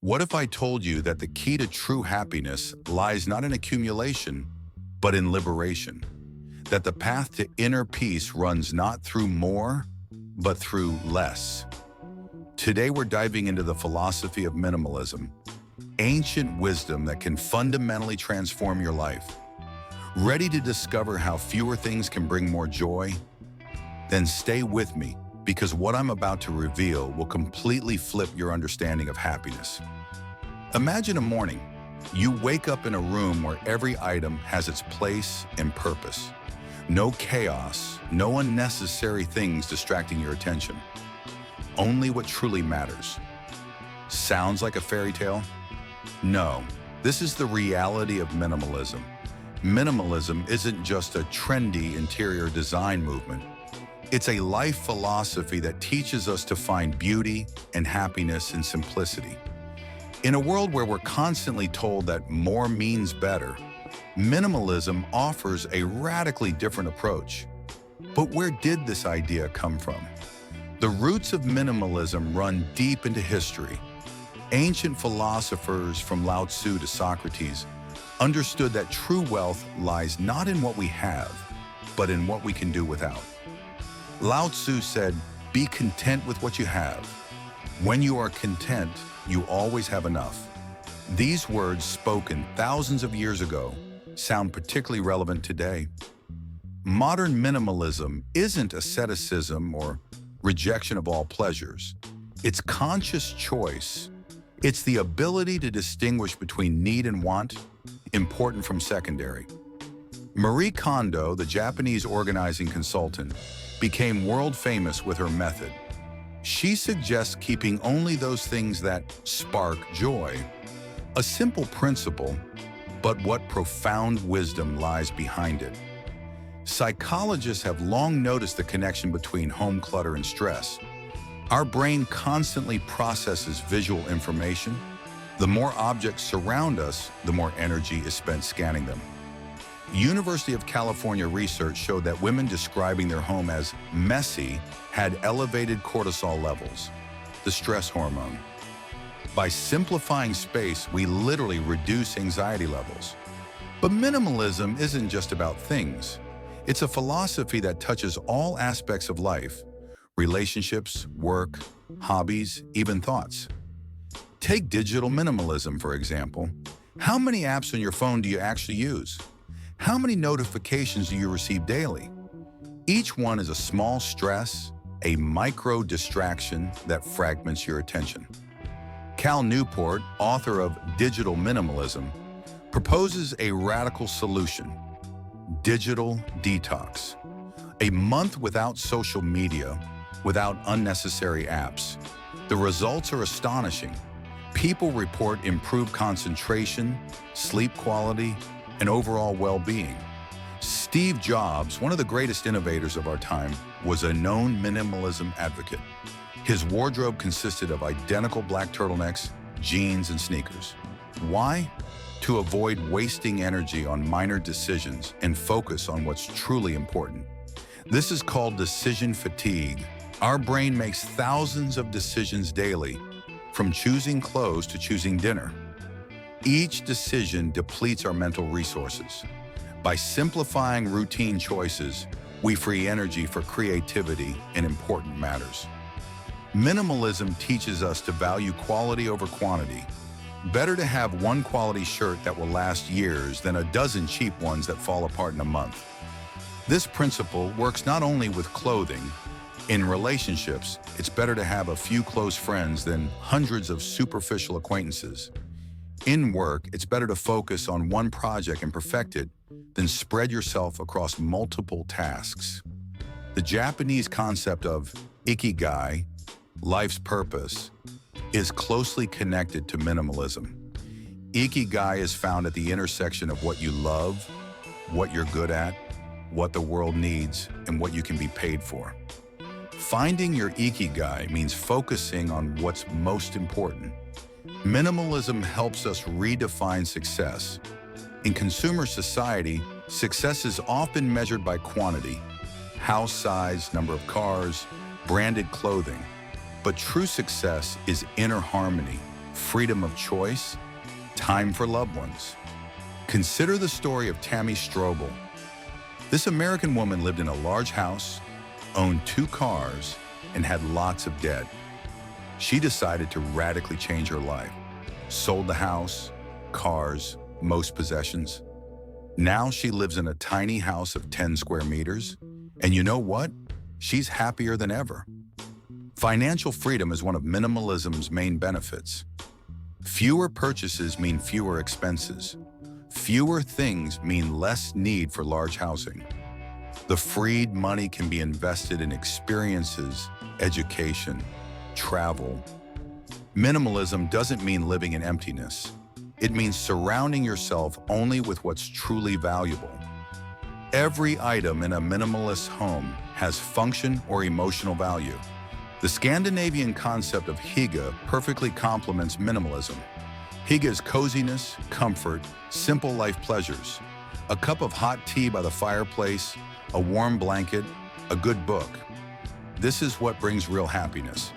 What if I told you that the key to true happiness lies not in accumulation, but in liberation? That the path to inner peace runs not through more, but through less. Today we're diving into the philosophy of minimalism, ancient wisdom that can fundamentally transform your life. Ready to discover how fewer things can bring more joy? Then stay with me, because what I'm about to reveal will completely flip your understanding of happiness. Imagine a morning. You wake up in a room where every item has its place and purpose. No chaos, no unnecessary things distracting your attention. Only what truly matters. Sounds like a fairy tale? No, this is the reality of minimalism. Minimalism isn't just a trendy interior design movement. It's a life philosophy that teaches us to find beauty and happiness in simplicity. In a world where we're constantly told that more means better, minimalism offers a radically different approach. But where did this idea come from? The roots of minimalism run deep into history. Ancient philosophers from Lao Tzu to Socrates understood that true wealth lies not in what we have, but in what we can do without. Lao Tzu said, "Be content with what you have. When you are content, you always have enough." These words, spoken thousands of years ago, sound particularly relevant today. Modern minimalism isn't asceticism or rejection of all pleasures. It's conscious choice. It's the ability to distinguish between need and want, important from secondary. Marie Kondo, the Japanese organizing consultant, became world famous with her method. She suggests keeping only those things that spark joy. A simple principle, but what profound wisdom lies behind it. Psychologists have long noticed the connection between home clutter and stress. Our brain constantly processes visual information. The more objects surround us, the more energy is spent scanning them. University of California research showed that women describing their home as messy had elevated cortisol levels, the stress hormone. By simplifying space, we literally reduce anxiety levels. But minimalism isn't just about things. It's a philosophy that touches all aspects of life: relationships, work, hobbies, even thoughts. Take digital minimalism, for example. How many apps on your phone do you actually use? How many notifications do you receive daily? Each one is a small stress, a micro distraction that fragments your attention. Cal Newport, author of Digital Minimalism, proposes a radical solution: digital detox. A month without social media, without unnecessary apps. The results are astonishing. People report improved concentration, sleep quality, and overall well-being. Steve Jobs, one of the greatest innovators of our time, was a known minimalism advocate. His wardrobe consisted of identical black turtlenecks, jeans, and sneakers. Why? To avoid wasting energy on minor decisions and focus on what's truly important. This is called decision fatigue. Our brain makes thousands of decisions daily, from choosing clothes to choosing dinner. Each decision depletes our mental resources. By simplifying routine choices, we free energy for creativity and important matters. Minimalism teaches us to value quality over quantity. Better to have one quality shirt that will last years than a dozen cheap ones that fall apart in a month. This principle works not only with clothing. In relationships, it's better to have a few close friends than hundreds of superficial acquaintances. In work, it's better to focus on one project and perfect it than spread yourself across multiple tasks. The Japanese concept of ikigai, life's purpose, is closely connected to minimalism. Ikigai is found at the intersection of what you love, what you're good at, what the world needs, and what you can be paid for. Finding your ikigai means focusing on what's most important. Minimalism helps us redefine success. In consumer society, success is often measured by quantity: house size, number of cars, branded clothing. But true success is inner harmony, freedom of choice, time for loved ones. Consider the story of Tammy Strobel. This American woman lived in a large house, owned 2 cars, and had lots of debt. She decided to radically change her life. Sold the house, cars, most possessions. Now she lives in a tiny house of 10 square meters, and you know what? She's happier than ever. Financial freedom is one of minimalism's main benefits. Fewer purchases mean fewer expenses. Fewer things mean less need for large housing. The freed money can be invested in experiences, education, travel. Minimalism doesn't mean living in emptiness. It means surrounding yourself only with what's truly valuable. Every item in a minimalist home has function or emotional value. The Scandinavian concept of hygge perfectly complements minimalism. Hygge is coziness, comfort, simple life pleasures. A cup of hot tea by the fireplace, a warm blanket, a good book. This is what brings real happiness.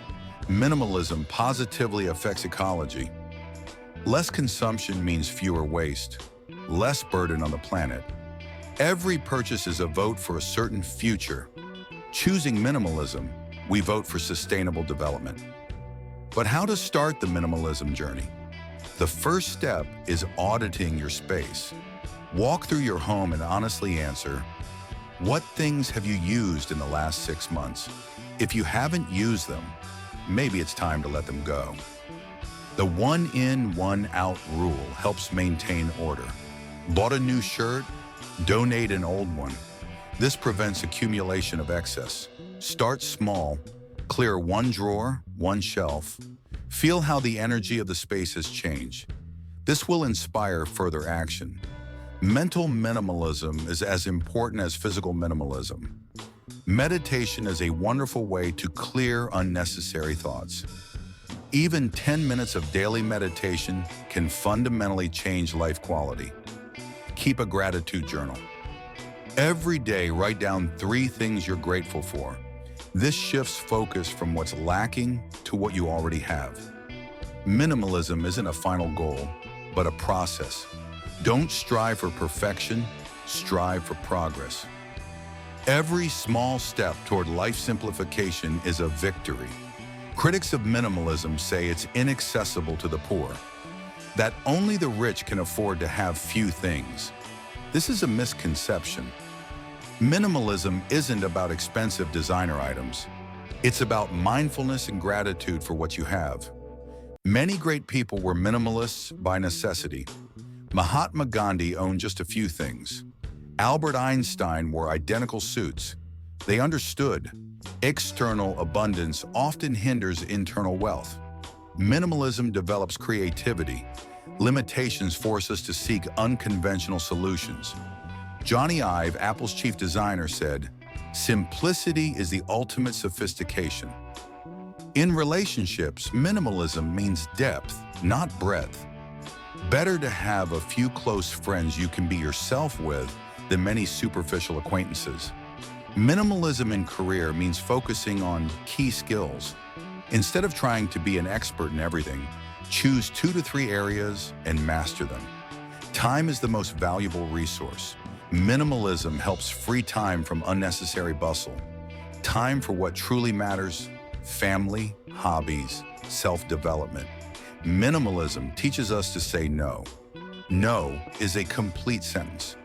Minimalism positively affects ecology. Less consumption means fewer waste, less burden on the planet. Every purchase is a vote for a certain future. Choosing minimalism, we vote for sustainable development. But how to start the minimalism journey? The first step is auditing your space. Walk through your home and honestly answer, what things have you used in the last 6 months? If you haven't used them, maybe it's time to let them go. The one in, one out rule helps maintain order. Bought a new shirt? Donate an old one. This prevents accumulation of excess. Start small, clear one drawer, one shelf. Feel how the energy of the space has changed. This will inspire further action. Mental minimalism is as important as physical minimalism. Meditation is a wonderful way to clear unnecessary thoughts. Even 10 minutes of daily meditation can fundamentally change life quality. Keep a gratitude journal. Every day, write down 3 things you're grateful for. This shifts focus from what's lacking to what you already have. Minimalism isn't a final goal, but a process. Don't strive for perfection, strive for progress. Every small step toward life simplification is a victory. Critics of minimalism say it's inaccessible to the poor, that only the rich can afford to have few things. This is a misconception. Minimalism isn't about expensive designer items. It's about mindfulness and gratitude for what you have. Many great people were minimalists by necessity. Mahatma Gandhi owned just a few things. Albert Einstein wore identical suits. They understood external abundance often hinders internal wealth. Minimalism develops creativity. Limitations force us to seek unconventional solutions. Johnny Ive, Apple's chief designer, said, "Simplicity is the ultimate sophistication." In relationships, minimalism means depth, not breadth. Better to have a few close friends you can be yourself with than many superficial acquaintances. Minimalism in career means focusing on key skills. Instead of trying to be an expert in everything, choose 2 to 3 areas and master them. Time is the most valuable resource. Minimalism helps free time from unnecessary bustle. Time for what truly matters: family, hobbies, self-development. Minimalism teaches us to say no. No is a complete sentence.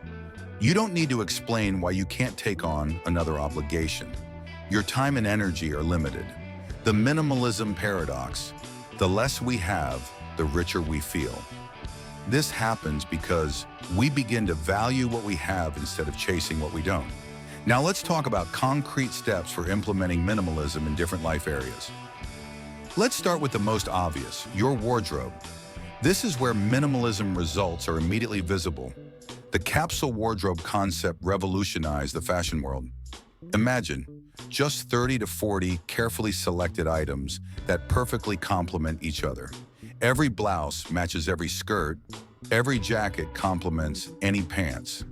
You don't need to explain why you can't take on another obligation. Your time and energy are limited. The minimalism paradox: the less we have, the richer we feel. This happens because we begin to value what we have instead of chasing what we don't. Now let's talk about concrete steps for implementing minimalism in different life areas. Let's start with the most obvious, your wardrobe. This is where minimalism results are immediately visible. The capsule wardrobe concept revolutionized the fashion world. Imagine just 30 to 40 carefully selected items that perfectly complement each other. Every blouse matches every skirt. Every jacket complements any pants.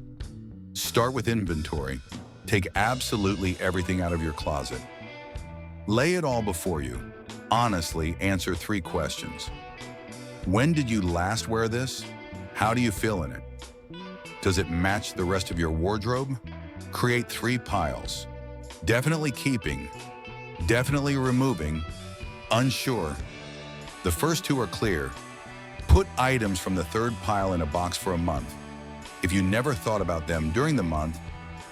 Start with inventory. Take absolutely everything out of your closet. Lay it all before you. Honestly, answer 3 questions. When did you last wear this? How do you feel in it? Does it match the rest of your wardrobe? Create 3 piles. Definitely keeping, definitely removing, unsure. The first 2 are clear. Put items from the 3rd pile in a box for a month. If you never thought about them during the month,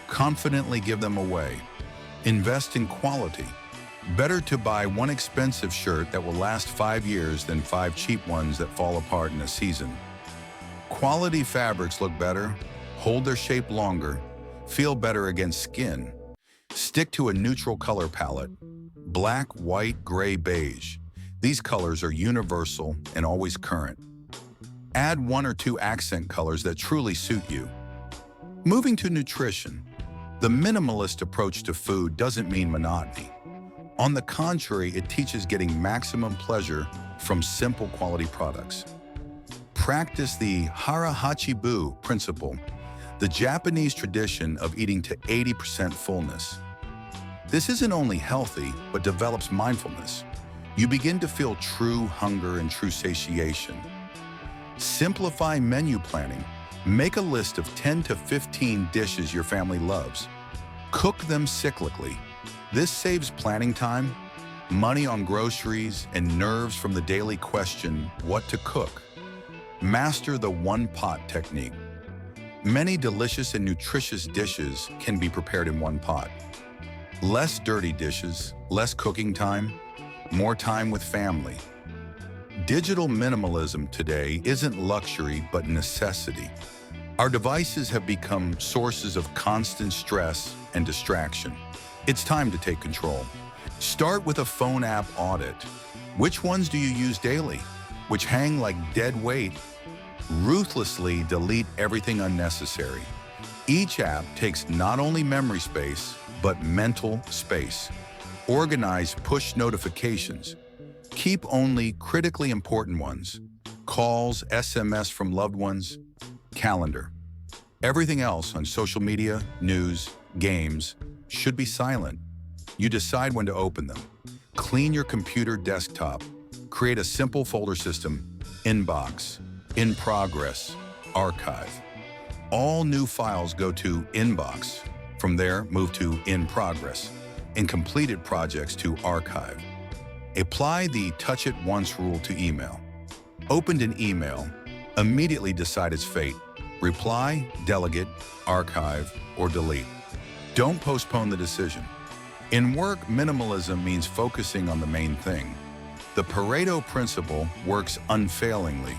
confidently give them away. Invest in quality. Better to buy one expensive shirt that will last 5 years than 5 cheap ones that fall apart in a season. Quality fabrics look better, hold their shape longer, feel better against skin. Stick to a neutral color palette. Black, white, gray, beige. These colors are universal and always current. Add 1 or 2 accent colors that truly suit you. Moving to nutrition. The minimalist approach to food doesn't mean monotony. On the contrary, it teaches getting maximum pleasure from simple quality products. Practice the hara hachi principle, the Japanese tradition of eating to 80% fullness. This isn't only healthy, but develops mindfulness. You begin to feel true hunger and true satiation. Simplify menu planning. Make a list of 10 to 15 dishes your family loves. Cook them cyclically. This saves planning time, money on groceries, and nerves from the daily question, what to cook. Master the one-pot technique. Many delicious and nutritious dishes can be prepared in one pot. Less dirty dishes, less cooking time, more time with family. Digital minimalism today isn't luxury but necessity. Our devices have become sources of constant stress and distraction. It's time to take control. Start with a phone app audit. Which ones do you use daily? Which hang like dead weight? Ruthlessly delete everything unnecessary. Each app takes not only memory space, but mental space. Organize push notifications. Keep only critically important ones. Calls, SMS from loved ones, calendar. Everything else on social media, news, games should be silent. You decide when to open them. Clean your computer desktop. Create a simple folder system, inbox, in progress, archive. All new files go to inbox. From there, move to in progress, and completed projects to archive. Apply the touch it once rule to email. Opened an email, immediately decide its fate. Reply, delegate, archive, or delete. Don't postpone the decision. In work, minimalism means focusing on the main thing. The Pareto principle works unfailingly.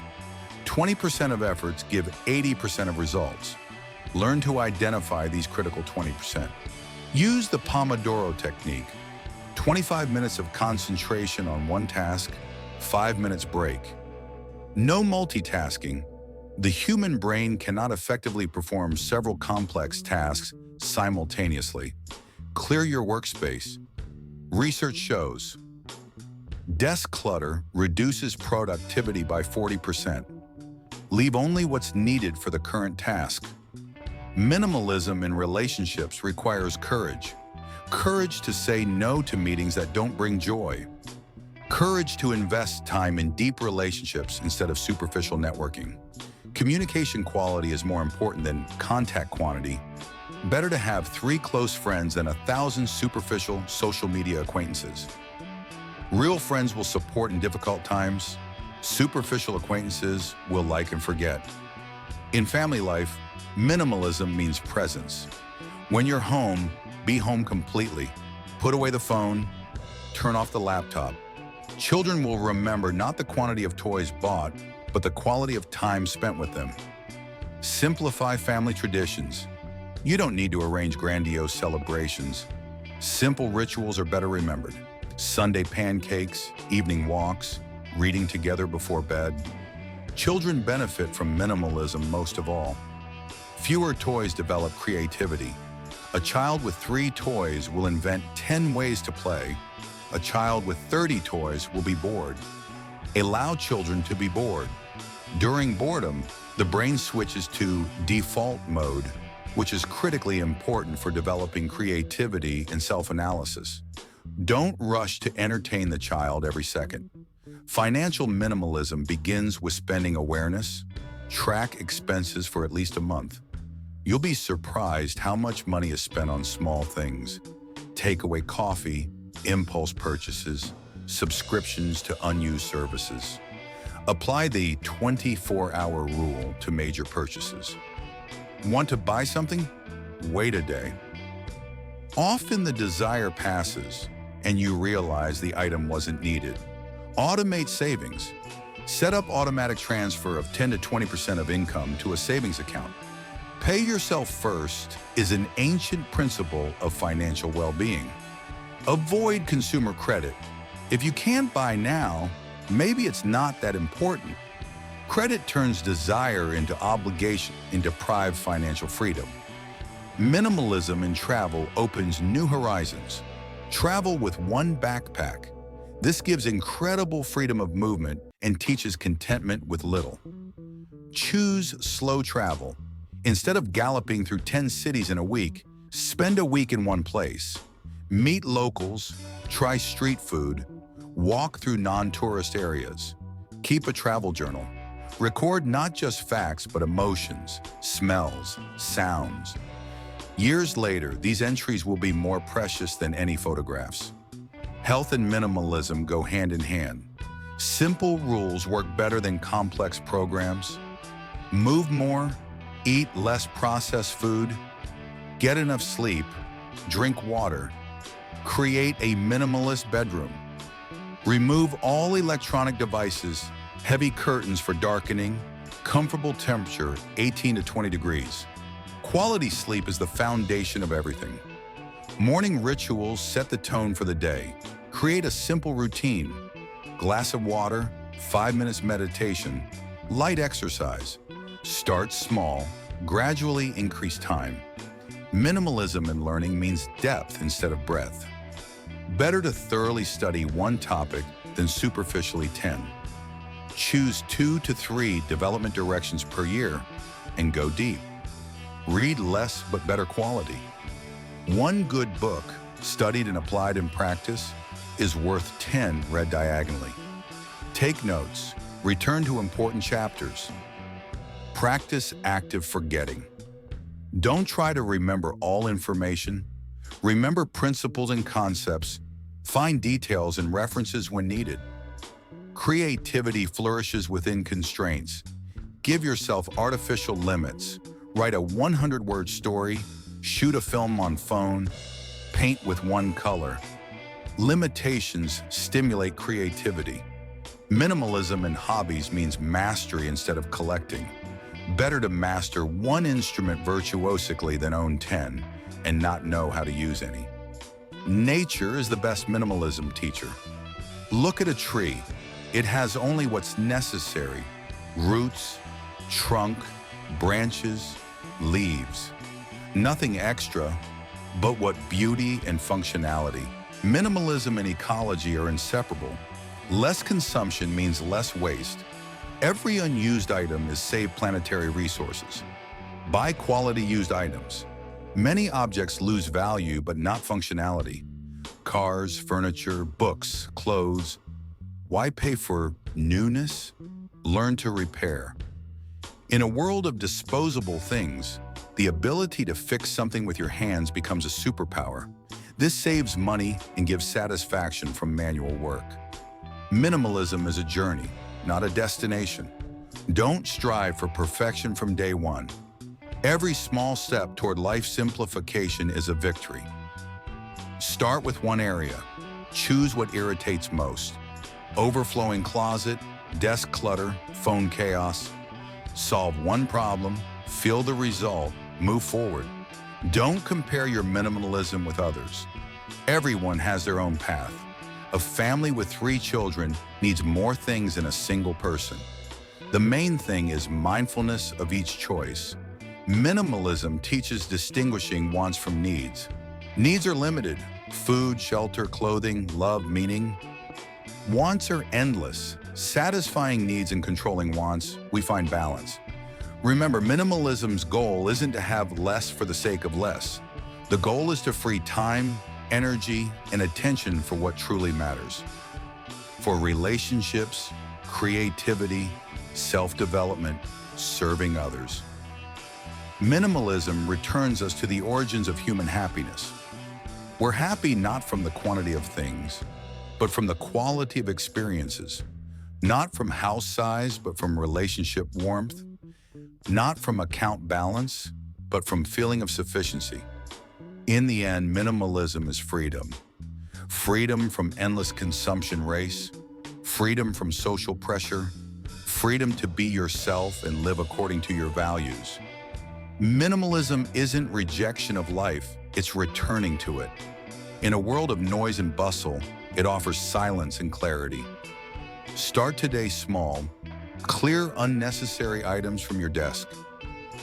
20% of efforts give 80% of results. Learn to identify these critical 20%. Use the Pomodoro technique. 25 minutes of concentration on one task, 5 minutes break. No multitasking. The human brain cannot effectively perform several complex tasks simultaneously. Clear your workspace. Research shows desk clutter reduces productivity by 40%. Leave only what's needed for the current task. Minimalism in relationships requires courage. Courage to say no to meetings that don't bring joy. Courage to invest time in deep relationships instead of superficial networking. Communication quality is more important than contact quantity. Better to have 3 close friends than 1,000 superficial social media acquaintances. Real friends will support in difficult times. Superficial acquaintances will like and forget. In family life, minimalism means presence. When you're home, be home completely. Put away the phone, turn off the laptop. Children will remember not the quantity of toys bought, but the quality of time spent with them. Simplify family traditions. You don't need to arrange grandiose celebrations. Simple rituals are better remembered. Sunday pancakes, evening walks, reading together before bed. Children benefit from minimalism most of all. Fewer toys develop creativity. A child with 3 toys will invent 10 ways to play. A child with 30 toys will be bored. Allow children to be bored. During boredom, the brain switches to default mode, which is critically important for developing creativity and self-analysis. Don't rush to entertain the child every second. Financial minimalism begins with spending awareness. Track expenses for at least a month. You'll be surprised how much money is spent on small things. Takeaway coffee, impulse purchases, subscriptions to unused services. Apply the 24-hour rule to major purchases. Want to buy something? Wait a day. Often the desire passes and you realize the item wasn't needed. Automate savings. Set up automatic transfer of 10 to 20% of income to a savings account. Pay yourself first is an ancient principle of financial well-being. Avoid consumer credit. If you can't buy now, maybe it's not that important. Credit turns desire into obligation and deprives financial freedom. Minimalism in travel opens new horizons. Travel with one backpack. This gives incredible freedom of movement and teaches contentment with little. Choose slow travel. Instead of galloping through 10 cities in a week, spend a week in one place. Meet locals, try street food, walk through non-tourist areas. Keep a travel journal. Record not just facts, but emotions, smells, sounds. Years later, these entries will be more precious than any photographs. Health and minimalism go hand in hand. Simple rules work better than complex programs. Move more, eat less processed food, get enough sleep, drink water, create a minimalist bedroom. Remove all electronic devices, heavy curtains for darkening, comfortable temperature 18 to 20 degrees. Quality sleep is the foundation of everything. Morning rituals set the tone for the day. Create a simple routine. Glass of water, 5 minutes meditation, light exercise. Start small, gradually increase time. Minimalism in learning means depth instead of breadth. Better to thoroughly study one topic than superficially 10. Choose 2 to 3 development directions per year and go deep. Read less but better quality. One good book, studied and applied in practice, is worth 10 read diagonally. Take notes. Return to important chapters. Practice active forgetting. Don't try to remember all information. Remember principles and concepts. Find details and references when needed. Creativity flourishes within constraints. Give yourself artificial limits. Write a 100-word story, shoot a film on phone, paint with one color. Limitations stimulate creativity. Minimalism in hobbies means mastery instead of collecting. Better to master one instrument virtuosically than own 10 and not know how to use any. Nature is the best minimalism teacher. Look at a tree. It has only what's necessary: roots, trunk, branches, leaves. Nothing extra, but what beauty and functionality. Minimalism and ecology are inseparable. Less consumption means less waste. Every unused item is saved planetary resources. Buy quality used items. Many objects lose value but not functionality. Cars, furniture, books, clothes. Why pay for newness? Learn to repair. In a world of disposable things, the ability to fix something with your hands becomes a superpower. This saves money and gives satisfaction from manual work. Minimalism is a journey, not a destination. Don't strive for perfection from day one. Every small step toward life simplification is a victory. Start with one area. Choose what irritates most. Overflowing closet, desk clutter, phone chaos. Solve one problem, feel the result, move forward. Don't compare your minimalism with others. Everyone has their own path. A family with 3 children needs more things than a single person. The main thing is mindfulness of each choice. Minimalism teaches distinguishing wants from needs. Needs are limited: food, shelter, clothing, love, meaning. Wants are endless. Satisfying needs and controlling wants, we find balance. Remember, minimalism's goal isn't to have less for the sake of less. The goal is to free time, energy, and attention for what truly matters. For relationships, creativity, self-development, serving others. Minimalism returns us to the origins of human happiness. We're happy not from the quantity of things, but from the quality of experiences. Not from house size, but from relationship warmth. Not from account balance, but from feeling of sufficiency. In the end, minimalism is freedom. Freedom from endless consumption race, freedom from social pressure, freedom to be yourself and live according to your values. Minimalism isn't rejection of life, it's returning to it. In a world of noise and bustle, it offers silence and clarity. Start today small. Clear unnecessary items from your desk.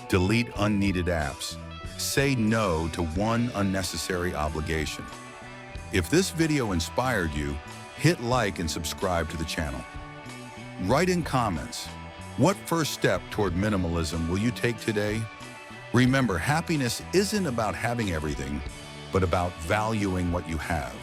Delete unneeded apps. Say no to one unnecessary obligation. If this video inspired you, hit like and subscribe to the channel. Write in comments, what first step toward minimalism will you take today? Remember, happiness isn't about having everything, but about valuing what you have.